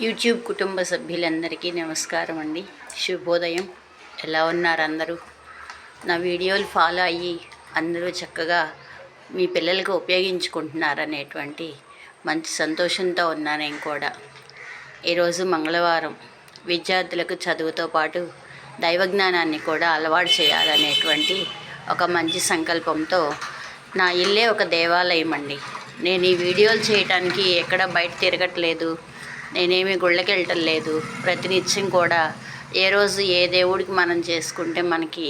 YouTube కుటుంబ సభ్యులందరికీ నమస్కారం అండి. శుభోదయం. ఎలా ఉన్నారు అందరూ? నా వీడియోలు ఫాలో అయ్యి అందరూ చక్కగా మీ పిల్లలకు ఉపయోగించుకుంటున్నారనేటువంటి మంచి సంతోషంతో ఉన్నాను నేను కూడా. ఈరోజు మంగళవారం. విద్యార్థులకు చదువుతో పాటు దైవజ్ఞానాన్ని కూడా అలవాటు చేయాలనేటువంటి ఒక మంచి సంకల్పంతో నా ఇల్లే ఒక దేవాలయం అండి. నేను ఈ వీడియోలు చేయడానికి ఎక్కడ బయట తిరగట్లేదు, నేనేమి గుళ్ళకి వెళ్ళటం లేదు. ప్రతినిత్యం కూడా ఏ రోజు ఏ దేవుడికి మనం చేసుకుంటే మనకి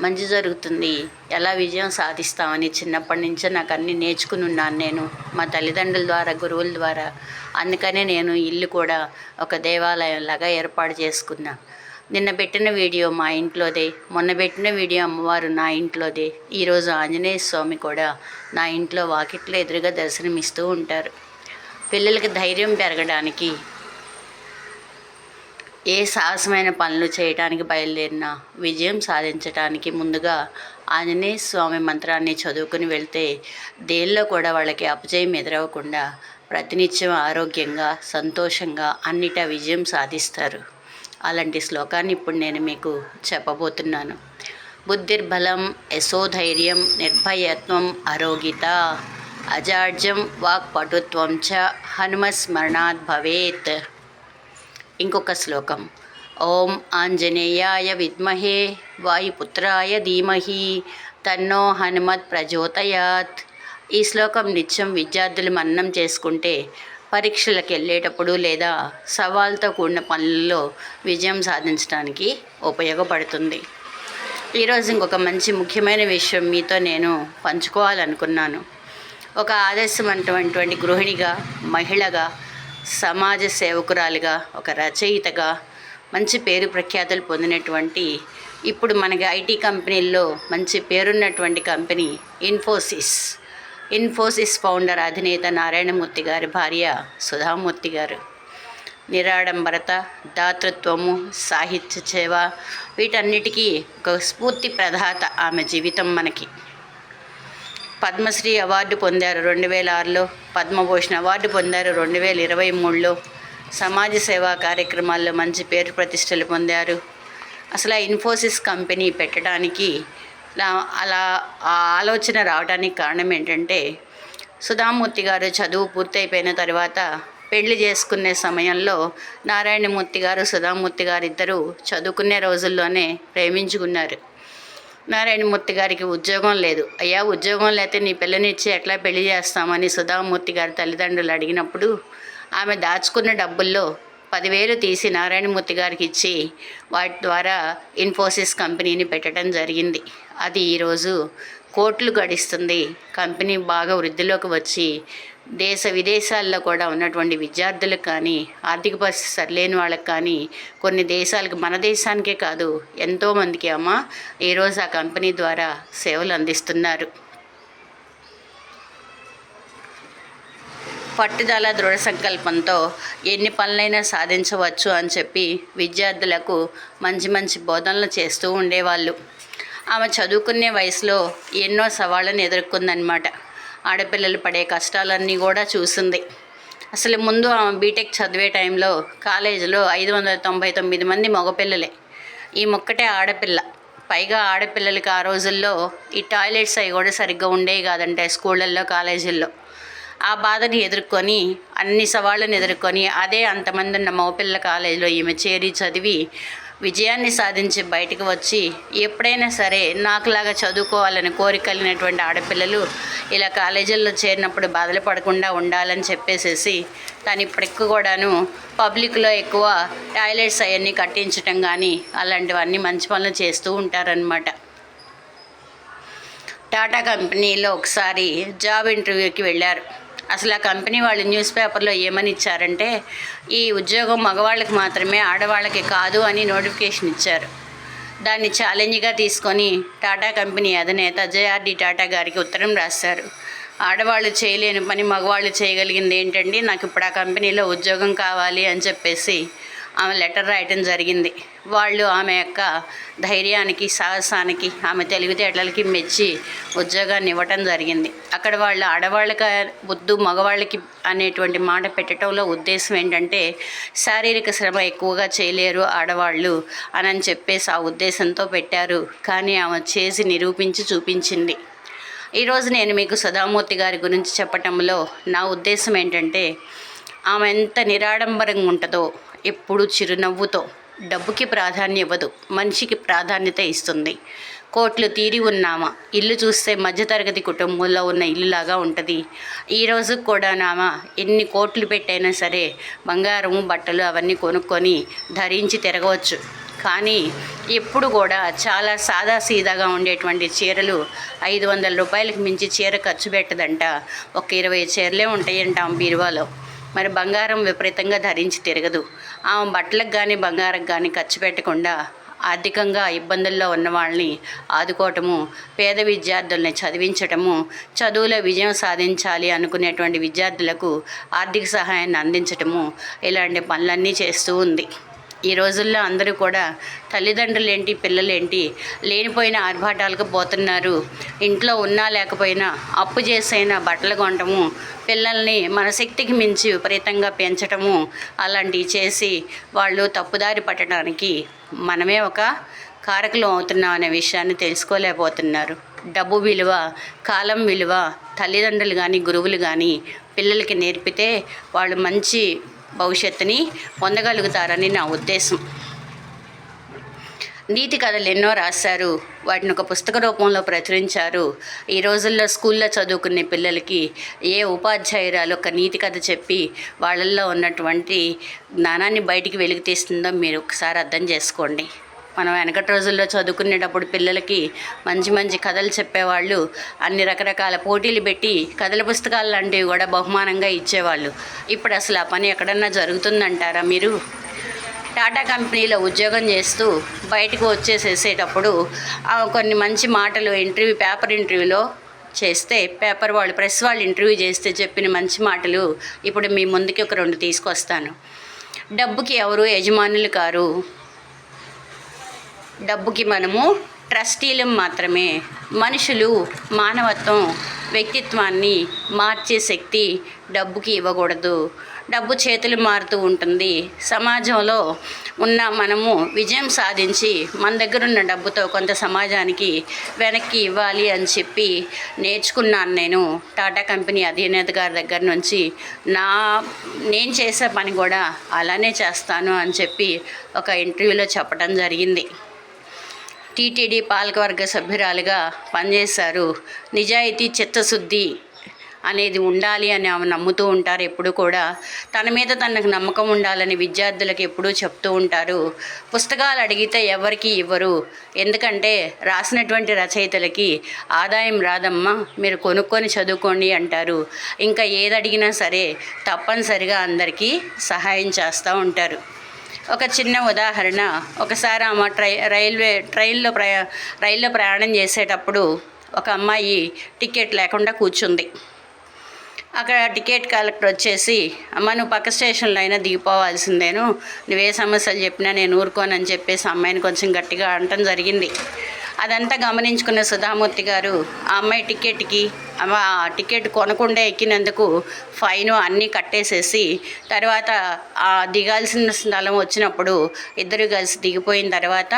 మంచి జరుగుతుంది, ఎలా విజయం సాధిస్తామని చిన్నప్పటి నుంచే నాకు అన్నీ నేర్చుకుని ఉన్నాను నేను మా తల్లిదండ్రుల ద్వారా, గురువుల ద్వారా. అందుకనే నేను ఇల్లు కూడా ఒక దేవాలయంలాగా ఏర్పాటు చేసుకున్నా. నిన్న పెట్టిన వీడియో మా ఇంట్లోదే, మొన్న పెట్టిన వీడియో అమ్మవారు నా ఇంట్లోదే, ఈరోజు ఆంజనేయ స్వామి కూడా నా ఇంట్లో వాకిట్లో ఎదురుగా దర్శనమిస్తూ ఉంటారు. పిల్లలకి ధైర్యం పెరగడానికి, ఏ సాహసమైన పనులు చేయడానికి బయలుదేరినా విజయం సాధించడానికి ముందుగా ఆంజనేయ స్వామి మంత్రాన్ని చదువుకుని వెళ్తే దేనిలో కూడా వాళ్ళకి అపజయం ఎదురవ్వకుండా ప్రతినిత్యం ఆరోగ్యంగా, సంతోషంగా అన్నిటా విజయం సాధిస్తారు. అలాంటి శ్లోకాన్ని ఇప్పుడు నేను మీకు చెప్పబోతున్నాను. బుద్ధిర్బలం యశోధైర్యం నిర్భయత్వం అరోగిత అజాడ్యం వాక్పటుత్వం చ హనుమస్మరణాత్ భవేత్. ఇంకొక శ్లోకం. ఓం ఆంజనేయాయ విద్మహే వాయుపుత్రాయ ధీమహి తన్నో హనుమత్ ప్రచోదయాత్. ఈ శ్లోకం నిత్యం విద్యార్థులు మననం చేసుకుంటే పరీక్షలకు వెళ్ళేటప్పుడు లేదా సవాల్తో కూడిన పనుల్లో విజయం సాధించడానికి ఉపయోగపడుతుంది. ఈరోజు ఇంకొక మంచి ముఖ్యమైన విషయం మీతో నేను పంచుకోవాలనుకున్నాను. ఒక ఆదర్శవంతమైనటువంటి గృహిణిగా, మహిళగా, సమాజ సేవకురాలిగా, ఒక రచయితగా మంచి పేరు ప్రఖ్యాతులు పొందినటువంటి, ఇప్పుడు మనకి ఐటీ కంపెనీల్లో మంచి పేరున్నటువంటి కంపెనీ ఇన్ఫోసిస్ ఫౌండర్, అధినేత నారాయణమూర్తి గారి భార్య సుధామూర్తి గారు. నిరాడంబరత, దాతృత్వము, సాహిత్య సేవ వీటన్నిటికీ ఒక స్ఫూర్తి ప్రదాత ఆమె జీవితం మనకి. పద్మశ్రీ అవార్డు పొందారు 2006లో, పద్మభూషణ్ అవార్డు పొందారు 2023లో. సమాజ సేవా కార్యక్రమాల్లో మంచి పేరు ప్రతిష్టలు పొందారు. అసలు ఆ ఇన్ఫోసిస్ కంపెనీ పెట్టడానికి అలా ఆ ఆలోచన రావడానికి కారణం ఏంటంటే, సుధామూర్తి గారు చదువు పూర్తయిపోయిన తర్వాత పెళ్లి చేసుకునే సమయంలో నారాయణమూర్తి గారు, సుధామూర్తి గారు ఇద్దరు చదువుకునే రోజుల్లోనే ప్రేమించుకున్నారు. నారాయణమూర్తి గారికి ఉద్యోగం లేదు. అయ్యా, ఉద్యోగం లేకపోతే నీ పిల్లనిచ్చి ఎట్లా పెళ్లి చేస్తామని సుధామూర్తి గారి తల్లిదండ్రులు అడిగినప్పుడు ఆమె దాచుకున్న డబ్బుల్లో 10,000 తీసి నారాయణమూర్తి గారికి ఇచ్చి వాటి ద్వారా ఇన్ఫోసిస్ కంపెనీని పెట్టడం జరిగింది. అది ఈరోజు కోట్లు గడిస్తుంది. కంపెనీ బాగా వృద్ధిలోకి వచ్చి దేశ విదేశాల్లో కూడా ఉన్నటువంటి విద్యార్థులకు కానీ, ఆర్థిక పరిస్థితి సరిలేని వాళ్ళకి కానీ, కొన్ని దేశాలకు, మన దేశానికే కాదు ఎంతోమందికి ఈరోజు ఆ కంపెనీ ద్వారా సేవలు అందిస్తున్నారు. పట్టుదల, దృఢ సంకల్పంతో ఎన్ని పనులైనా సాధించవచ్చు అని చెప్పి విద్యార్థులకు మంచి మంచి బోధనలు చేస్తూ ఉండేవాళ్ళు. ఆమె చదువుకునే వయసులో ఎన్నో సవాళ్ళను ఎదుర్కొందనమాట. ఆడపిల్లలు పడే కష్టాలన్నీ కూడా చూసింది. అసలు ముందు ఆమె బీటెక్ చదివే టైంలో కాలేజీలో 599 మంది మగపిల్లలే, ఈ మొక్కటే ఆడపిల్ల. పైగా ఆడపిల్లలకి ఆ రోజుల్లో ఈ టాయిలెట్స్ అవి కూడా సరిగ్గా ఉండేవి కాదంటే స్కూళ్ళల్లో, కాలేజీల్లో. ఆ బాధని ఎదుర్కొని, అన్ని సవాళ్ళను ఎదుర్కొని, అదే అంతమంది ఉన్న మగపిల్ల కాలేజీలో ఈమె చేరి చదివి విజయాన్ని సాధించి బయటకు వచ్చి, ఎప్పుడైనా సరే నాకులాగా చదువుకోవాలని కోరిక కలిగినటువంటి ఆడపిల్లలు ఇలా కాలేజీల్లో చేరినప్పుడు బాధలు పడకుండా ఉండాలని చెప్పేసేసి తను ఇప్పటికి కూడాను పబ్లిక్లో ఎక్కువ టాయిలెట్స్ అవన్నీ కట్టించటం కానీ అలాంటివన్నీ మంచి పనులు చేస్తూ ఉంటారనమాట. టాటా కంపెనీలో ఒకసారి జాబ్ ఇంటర్వ్యూకి వెళ్ళారు. అసలు ఆ కంపెనీ వాళ్ళు న్యూస్ పేపర్లో ఏమని ఇచ్చారంటే, ఈ ఉద్యోగం మగవాళ్ళకి మాత్రమే, ఆడవాళ్ళకి కాదు అని నోటిఫికేషన్ ఇచ్చారు. దాన్ని ఛాలెంజ్గా తీసుకొని టాటా కంపెనీ అధినేత జేఆర్డి టాటా గారికి ఉత్తరం రాశారు. ఆడవాళ్ళు చేయలేని పని మగవాళ్ళు చేయగలిగింది ఏంటండి, నాకు ఇప్పుడు ఆ కంపెనీలో ఉద్యోగం కావాలి అని చెప్పేసి ఆమె లెటర్ రాయటం జరిగింది. వాళ్ళు ఆమె యొక్క ధైర్యానికి, సాహసానికి, ఆమె తెలివితేటలకి మెచ్చి ఉద్యోగాన్ని ఇవ్వటం జరిగింది. అక్కడ వాళ్ళు ఆడవాళ్ళకి వద్దు మగవాళ్ళకి అనేటువంటి మాట పెట్టడంలో ఉద్దేశం ఏంటంటే శారీరక శ్రమ ఎక్కువగా చేయలేరు ఆడవాళ్ళు అని చెప్పేసి ఆ ఉద్దేశంతో పెట్టారు. కానీ ఆమె చేసి నిరూపించి చూపించింది. ఈరోజు నేను మీకు సుధామూర్తి గారి గురించి చెప్పటంలో నా ఉద్దేశం ఏంటంటే ఆమె ఎంత నిరాడంబరంగా ఉంటుందో, ఎప్పుడు చిరునవ్వుతో, డబ్బుకి ప్రాధాన్యం ఇవ్వదు, మనిషికి ప్రాధాన్యత ఇస్తుంది. కోట్లు తీరి ఉన్నామా ఇల్లు చూస్తే మధ్యతరగతి కుటుంబంలో ఉన్న ఇల్లులాగా ఉంటుంది. ఈరోజు కూడా నామా ఎన్ని కోట్లు పెట్టైనా సరే బంగారము బట్టలు అవన్నీ కొనుక్కొని ధరించి తిరగవచ్చు. కానీ ఎప్పుడు కూడా చాలా సాదాసీదాగా ఉండేటువంటి చీరలు 500 రూపాయలకు మించి చీర ఖర్చు పెట్టదంట. ఒక 20 చీరలే ఉంటాయంట ఆమె బీరువాలో. మరి బంగారం విపరీతంగా ధరించి తిరగదు. ఆమె బట్టలకు కానీ బంగారకు కానీ ఖర్చు పెట్టకుండా ఆర్థికంగా ఇబ్బందుల్లో ఉన్న వాళ్ళని ఆదుకోవటము, పేద విద్యార్థుల్ని చదివించటము, చదువులో విజయం సాధించాలి అనుకునేటువంటి విద్యార్థులకు ఆర్థిక సహాయాన్ని అందించటము, ఇలాంటి పనులన్నీ చేస్తూ ఉంది. ఈ రోజుల్లో అందరూ కూడా తల్లిదండ్రులేంటి పిల్లలేంటి లేనిపోయిన ఆర్భాటాలకు పోతున్నారు. ఇంట్లో ఉన్నా లేకపోయినా అప్పు చేసైనా బట్టలు కొనటము, పిల్లల్ని మన శక్తికి మించి విపరీతంగా పెంచటము, అలాంటివి చేసి వాళ్ళు తప్పుదారి పట్టడానికి మనమే ఒక కారకులం అవుతున్నాం అనే విషయాన్ని తెలుసుకోలేకపోతున్నారు. డబ్బు విలువ, కాలం విలువ తల్లిదండ్రులు కానీ గురువులు కానీ పిల్లలకి నేర్పితే వాళ్ళు మంచి భవిష్యత్తుని పొందగలుగుతారని నా ఉద్దేశం. నీతి కథలు ఎన్నో రాశారు, వాటిని ఒక పుస్తక రూపంలో ప్రచురించారు. ఈ రోజుల్లో స్కూల్లో చదువుకునే పిల్లలకి ఏ ఉపాధ్యాయురాలు ఒక నీతి కథ చెప్పి వాళ్ళల్లో ఉన్నటువంటి జ్ఞానాన్ని బయటికి వెలికి తీస్తుందో మీరు ఒకసారి అర్థం చేసుకోండి. మనం వెనకటి రోజుల్లో చదువుకునేటప్పుడు పిల్లలకి మంచి మంచి కథలు చెప్పేవాళ్ళు, అన్ని రకరకాల పోటీలు పెట్టి కథల పుస్తకాలు లాంటివి కూడా బహుమానంగా ఇచ్చేవాళ్ళు. ఇప్పుడు అసలు ఆ పని ఎక్కడన్నా జరుగుతుందంటారా మీరు? టాటా కంపెనీలో ఉద్యోగం చేస్తూ బయటకు వచ్చేసేసేటప్పుడు కొన్ని మంచి మాటలు పేపర్ ఇంటర్వ్యూలో చేస్తే, పేపర్ వాళ్ళు ప్రెస్ వాళ్ళు ఇంటర్వ్యూ చేస్తే చెప్పిన మంచి మాటలు ఇప్పుడు మీ ముందుకి ఒక 2 తీసుకొస్తాను. డబ్బుకి ఎవరు యజమానులు కారు, డబ్బుకి మనము ట్రస్టీలం మాత్రమే. మనుషులు మానవత్వం, వ్యక్తిత్వాన్ని మార్చే శక్తి డబ్బుకి ఇవ్వకూడదు. డబ్బు చేతులు మారుతూ ఉంటుంది. సమాజంలో ఉన్న మనము విజయం సాధించి మన దగ్గర ఉన్న డబ్బుతో కొంత సమాజానికి వెనక్కి ఇవ్వాలి అని చెప్పి నేర్చుకున్నాను నేను టాటా కంపెనీ అధినేత గారి దగ్గర నుంచి. నేను చేసే పని కూడా అలానే చేస్తాను అని చెప్పి ఒక ఇంటర్వ్యూలో చెప్పడం జరిగింది. టీటీడీ పాలకవర్గ సభ్యురాలుగా పనిచేశారు. నిజాయితీ, చిత్తశుద్ధి అనేది ఉండాలి అని ఆమె నమ్ముతూ ఉంటారు. ఎప్పుడు కూడా తన మీద తనకు నమ్మకం ఉండాలని విద్యార్థులకు ఎప్పుడూ చెప్తూ ఉంటారు. పుస్తకాలు అడిగితే ఎవరికి ఇవ్వరు, ఎందుకంటే రాసినటువంటి రచయితలకి ఆదాయం రాదమ్మా, మీరు కొనుక్కొని చదువుకోండి అంటారు. ఇంకా ఏది అడిగినా సరే తప్పనిసరిగా అందరికీ సహాయం చేస్తూ ఉంటారు. ఒక చిన్న ఉదాహరణ, ఒకసారి ఆమె రైల్లో ప్రయాణం చేసేటప్పుడు ఒక అమ్మాయి టికెట్ లేకుండా కూర్చుంది. అక్కడ టికెట్ కలెక్టర్ వచ్చేసి, అమ్మ నువ్వు పక్క స్టేషన్లో అయినా దిగిపోవాల్సిందేను, నువ్వే సమస్యలు చెప్పినా నేను ఊరుకోనని చెప్పేసి అమ్మాయిని కొంచెం గట్టిగా అనటం జరిగింది. అదంతా గమనించుకున్న సుధామూర్తి గారు ఆ అమ్మాయి టికెట్ కొనకుండా ఎక్కినందుకు ఫైను అన్నీ కట్టేసేసి, తర్వాత ఆ దిగాల్సిన స్థలం వచ్చినప్పుడు ఇద్దరు కలిసి దిగిపోయిన తర్వాత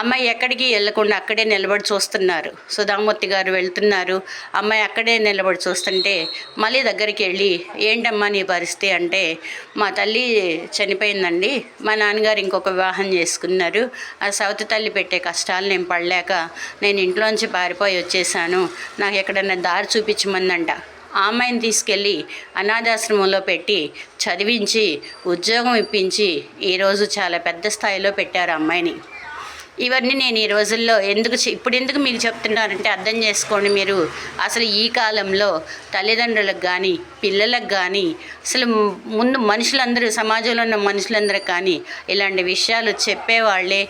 అమ్మాయి ఎక్కడికి వెళ్ళకుండా అక్కడే నిలబడి చూస్తున్నారు. సుధామూర్తి గారు వెళ్తున్నారు, అమ్మాయి అక్కడే నిలబడి చూస్తుంటే మళ్ళీ దగ్గరికి వెళ్ళి, ఏంటమ్మా నీ పరిస్థితి అంటే, మా తల్లి చనిపోయిందండి, మా నాన్నగారు ఇంకొక వివాహం చేసుకున్నారు, ఆ సవతి తల్లి పెట్టే కష్టాలు నేను పడలేక నేను ఇంట్లోంచి పారిపోయి వచ్చేసాను, నాకు ఎక్కడన్నా దారి చూపించమందంట. ఆ అమ్మాయిని తీసుకెళ్ళి అనాథాశ్రమంలో పెట్టి చదివించి ఉద్యోగం ఇప్పించి ఈరోజు చాలా పెద్ద స్థాయిలో పెట్టారు అమ్మాయిని. ఇవన్నీ నేను ఈ రోజుల్లో ఎందుకు మీకు చెప్తున్నానంటే అర్థం చేసుకోండి మీరు. అసలు ఈ కాలంలో తల్లిదండ్రులకు కానీ పిల్లలకు కానీ అసలు ముందు మనుషులందరూ, సమాజంలో ఉన్న మనుషులందరూ కానీ ఇలాంటి విషయాలు చెప్పేవాళ్లే,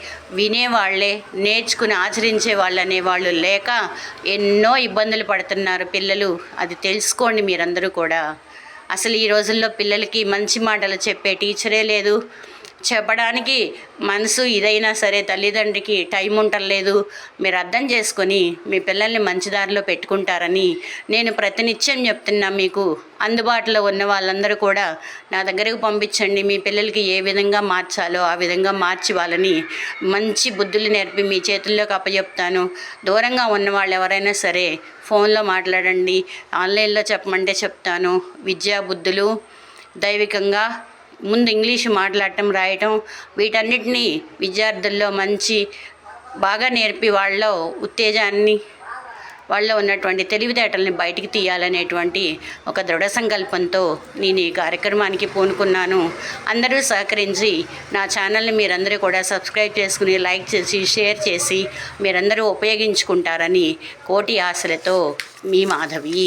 వినేవాళ్లే, నేర్చుకుని ఆచరించే వాళ్ళు అనేవాళ్ళు లేక ఎన్నో ఇబ్బందులు పడుతున్నారు పిల్లలు. అది తెలుసుకోండి మీరందరూ కూడా. అసలు ఈ రోజుల్లో పిల్లలకి మంచి మాటలు చెప్పే టీచరే లేదు, చెప్పడానికి మనసు ఇదైనా సరే తల్లిదండ్రికి టైం ఉండలేదు. మీరు అర్థం చేసుకొని మీ పిల్లల్ని మంచి దారిలో పెట్టుకుంటారని నేను ప్రతినిత్యం చెప్తున్నా. మీకు అందుబాటులో ఉన్న వాళ్ళందరూ కూడా నా దగ్గరకు పంపించండి. మీ పిల్లలకి ఏ విధంగా మార్చాలో ఆ విధంగా మార్చి వాళ్ళని మంచి బుద్ధులు నేర్పి మీ చేతుల్లోకి అప్పచెప్తాను. దూరంగా ఉన్న వాళ్ళు ఎవరైనా సరే ఫోన్లో మాట్లాడండి, ఆన్లైన్లో చెప్పమంటే చెప్తాను. విద్యా బుద్ధులు దైవికంగా ముందు ఇంగ్లీషు మాట్లాడటం, రాయటం వీటన్నిటినీ విద్యార్థుల్లో మంచి బాగా నేర్పి వాళ్ళలో ఉత్తేజాన్ని, వాళ్ళలో ఉన్నటువంటి తెలివితేటల్ని బయటికి తీయాలనేటువంటి ఒక దృఢ సంకల్పంతో నేను ఈ కార్యక్రమానికి పూనుకున్నాను. అందరూ సహకరించి నా ఛానల్ని మీరందరూ కూడా సబ్స్క్రైబ్ చేసుకుని, లైక్ చేసి, షేర్ చేసి మీరందరూ ఉపయోగించుకుంటారని కోటి ఆశలతో మీ మాధవి.